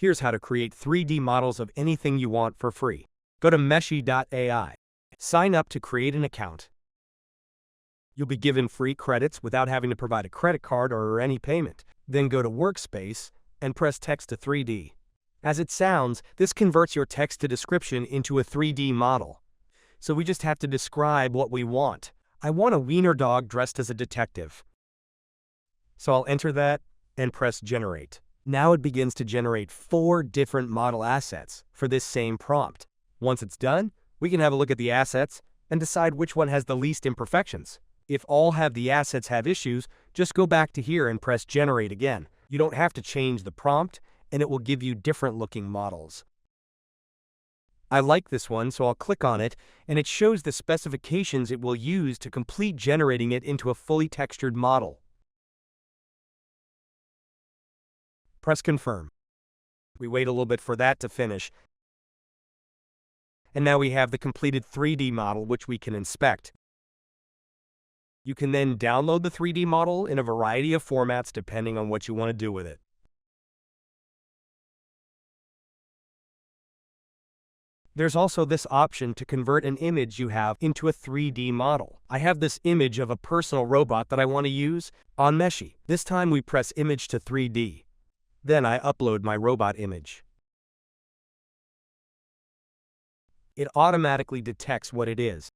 Here's how to create 3D models of anything you want for free. Go to Meshy.ai. Sign up to create an account. You'll be given free credits without having to provide a credit card or any payment. Then go to Workspace and press Text to 3D. As it sounds, this converts your text to description into a 3D model. So we just have to describe what we want. I want a wiener dog dressed as a detective. So I'll enter that and press Generate. Now it begins to generate 4 different model assets for this same prompt. Once it's done, we can have a look at the assets and decide which one has the least imperfections. If all have the assets have issues, just go back to here and press Generate again. You don't have to change the prompt, and it will give you different looking models. I like this one, so I'll click on it, and it shows the specifications it will use to complete generating it into a fully textured model. Press Confirm. We wait a little bit for that to finish. And now we have the completed 3D model which we can inspect. You can then download the 3D model in a variety of formats depending on what you want to do with it. There's also this option to convert an image you have into a 3D model. I have this image of a personal robot that I want to use on Meshy. This time we press Image to 3D. Then I upload my robot image. It automatically detects what it is.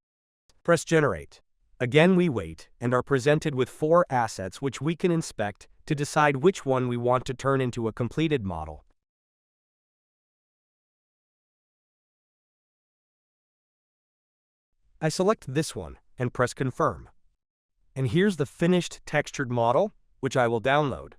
Press Generate. Again we wait and are presented with 4 assets which we can inspect to decide which one we want to turn into a completed model. I select this one and press Confirm. And here's the finished textured model, which I will download.